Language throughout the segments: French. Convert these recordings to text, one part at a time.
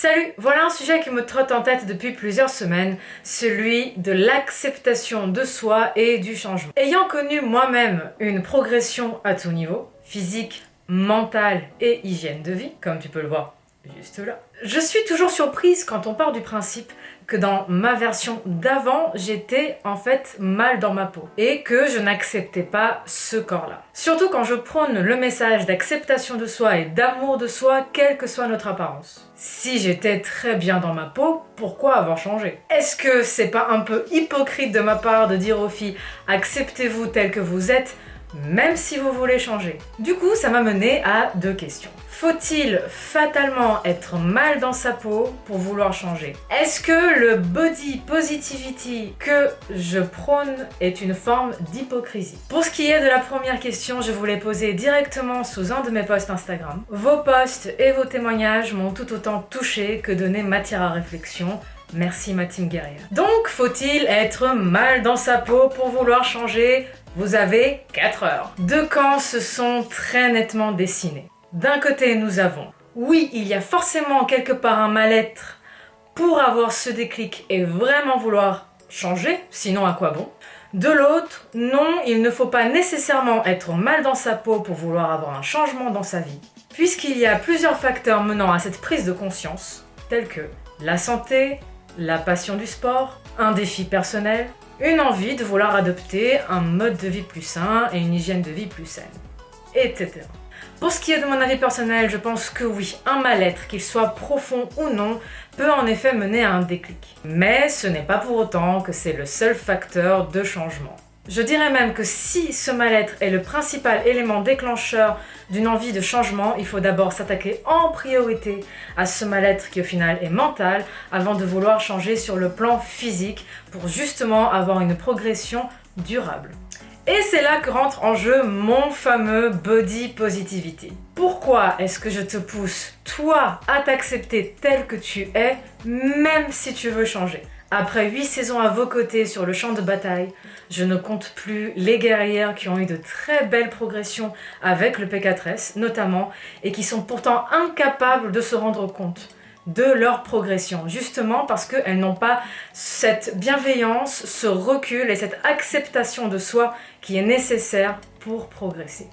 Salut, voilà un sujet qui me trotte en tête depuis plusieurs semaines, celui de l'acceptation de soi et du changement. Ayant connu moi-même une progression à tout niveau, physique, mentale et hygiène de vie, comme tu peux le voir juste là, je suis toujours surprise quand on part du principe que dans ma version d'avant, j'étais en fait mal dans ma peau et que je n'acceptais pas ce corps-là. Surtout quand je prône le message d'acceptation de soi et d'amour de soi, quelle que soit notre apparence. Si j'étais très bien dans ma peau, pourquoi avoir changé? Est-ce que c'est pas un peu hypocrite de ma part de dire aux filles « acceptez-vous tel que vous êtes » même si vous voulez changer? Du coup, ça m'a mené à deux questions. Faut-il fatalement être mal dans sa peau pour vouloir changer? Est-ce que le body positivity que je prône est une forme d'hypocrisie? Pour ce qui est de la première question, je vous l'ai posée directement sous un de mes posts Instagram. Vos posts et vos témoignages m'ont tout autant touché que donné matière à réflexion. Merci ma team guerrière. Donc, faut-il être mal dans sa peau pour vouloir changer? Vous avez 4 heures. Deux camps se sont très nettement dessinés. D'un côté, nous avons, oui, il y a forcément quelque part un mal-être pour avoir ce déclic et vraiment vouloir changer, sinon à quoi bon? De l'autre, non, il ne faut pas nécessairement être mal dans sa peau pour vouloir avoir un changement dans sa vie, puisqu'il y a plusieurs facteurs menant à cette prise de conscience, tels que la santé, la passion du sport, un défi personnel, une envie de vouloir adopter un mode de vie plus sain et une hygiène de vie plus saine, etc. Pour ce qui est de mon avis personnel, je pense que oui, un mal-être, qu'il soit profond ou non, peut en effet mener à un déclic. Mais ce n'est pas pour autant que c'est le seul facteur de changement. Je dirais même que si ce mal-être est le principal élément déclencheur d'une envie de changement, il faut d'abord s'attaquer en priorité à ce mal-être qui au final est mental avant de vouloir changer sur le plan physique pour justement avoir une progression durable. Et c'est là que rentre en jeu mon fameux body positivity. Pourquoi est-ce que je te pousse, toi, à t'accepter tel que tu es, même si tu veux changer? Après 8 saisons à vos côtés sur le champ de bataille, je ne compte plus les guerrières qui ont eu de très belles progressions avec le P4S notamment, et qui sont pourtant incapables de se rendre compte de leur progression, justement parce qu'elles n'ont pas cette bienveillance, ce recul et cette acceptation de soi qui est nécessaire pour progresser.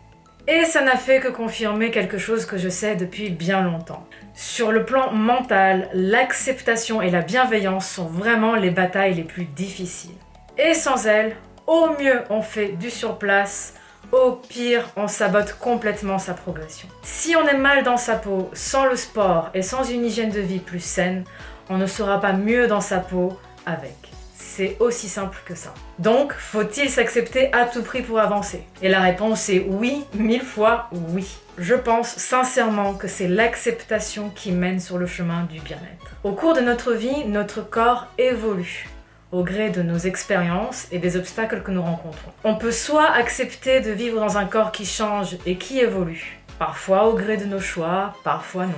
Et ça n'a fait que confirmer quelque chose que je sais depuis bien longtemps. Sur le plan mental, l'acceptation et la bienveillance sont vraiment les batailles les plus difficiles. Et sans elles, au mieux on fait du surplace, au pire, on sabote complètement sa progression. Si on est mal dans sa peau, sans le sport et sans une hygiène de vie plus saine, on ne sera pas mieux dans sa peau avec. C'est aussi simple que ça. Donc, faut-il s'accepter à tout prix pour avancer? Et la réponse est oui, 1000 fois oui. Je pense sincèrement que c'est l'acceptation qui mène sur le chemin du bien-être. Au cours de notre vie, notre corps évolue au gré de nos expériences et des obstacles que nous rencontrons. On peut soit accepter de vivre dans un corps qui change et qui évolue, parfois au gré de nos choix, parfois non,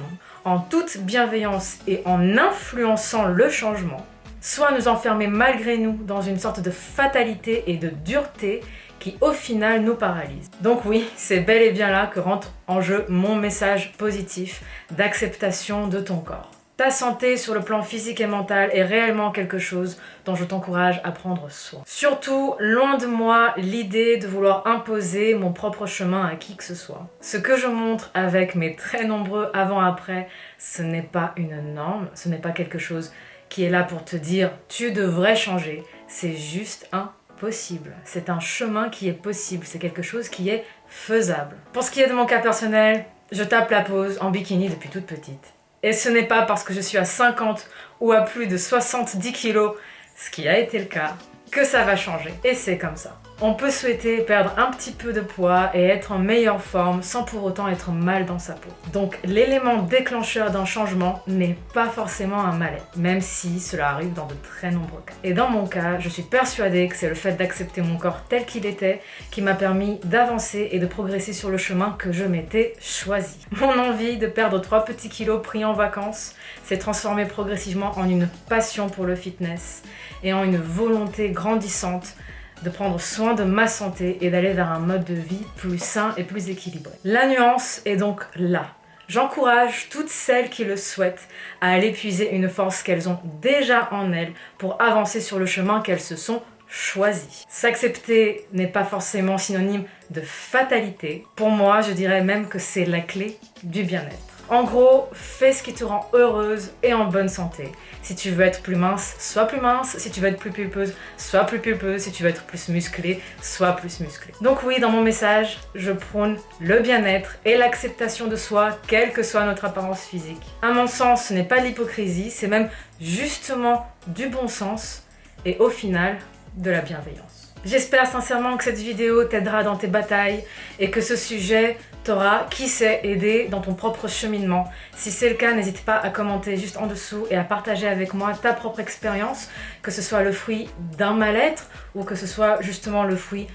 en toute bienveillance et en influençant le changement, soit nous enfermer malgré nous dans une sorte de fatalité et de dureté qui au final nous paralyse. Donc oui, c'est bel et bien là que rentre en jeu mon message positif d'acceptation de ton corps. Ta santé sur le plan physique et mental est réellement quelque chose dont je t'encourage à prendre soin. Surtout, loin de moi l'idée de vouloir imposer mon propre chemin à qui que ce soit. Ce que je montre avec mes très nombreux avant-après, ce n'est pas une norme, ce n'est pas quelque chose qui est là pour te dire « tu devrais changer », c'est juste impossible. C'est un chemin qui est possible, c'est quelque chose qui est faisable. Pour ce qui est de mon cas personnel, je tape la pose en bikini depuis toute petite. Et ce n'est pas parce que je suis à 50 ou à plus de 70 kilos, ce qui a été le cas, que ça va changer. Et c'est comme ça. On peut souhaiter perdre un petit peu de poids et être en meilleure forme sans pour autant être mal dans sa peau. Donc l'élément déclencheur d'un changement n'est pas forcément un mal-être, même si cela arrive dans de très nombreux cas. Et dans mon cas, je suis persuadée que c'est le fait d'accepter mon corps tel qu'il était qui m'a permis d'avancer et de progresser sur le chemin que je m'étais choisi. Mon envie de perdre 3 petits kilos pris en vacances s'est transformée progressivement en une passion pour le fitness et en une volonté grandissante de prendre soin de ma santé et d'aller vers un mode de vie plus sain et plus équilibré. La nuance est donc là. J'encourage toutes celles qui le souhaitent à aller puiser une force qu'elles ont déjà en elles pour avancer sur le chemin qu'elles se sont choisi. S'accepter n'est pas forcément synonyme de fatalité. Pour moi, je dirais même que c'est la clé du bien-être. En gros, fais ce qui te rend heureuse et en bonne santé. Si tu veux être plus mince, sois plus mince. Si tu veux être plus pulpeuse, sois plus pulpeuse. Si tu veux être plus musclée, sois plus musclée. Donc oui, dans mon message, je prône le bien-être et l'acceptation de soi, quelle que soit notre apparence physique. À mon sens, ce n'est pas de l'hypocrisie, c'est même justement du bon sens et au final, de la bienveillance. J'espère sincèrement que cette vidéo t'aidera dans tes batailles et que ce sujet t'aura, qui sait, aidé dans ton propre cheminement. Si c'est le cas, n'hésite pas à commenter juste en dessous et à partager avec moi ta propre expérience, que ce soit le fruit d'un mal-être ou que ce soit justement le fruit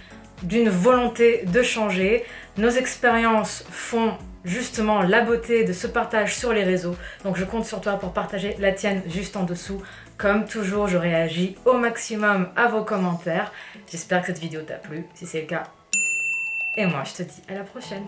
d'une volonté de changer. Nos expériences font justement la beauté de ce partage sur les réseaux, donc je compte sur toi pour partager la tienne juste en dessous. Comme toujours, je réagis au maximum à vos commentaires. J'espère que cette vidéo t'a plu, si c'est le cas. Et moi, je te dis à la prochaine.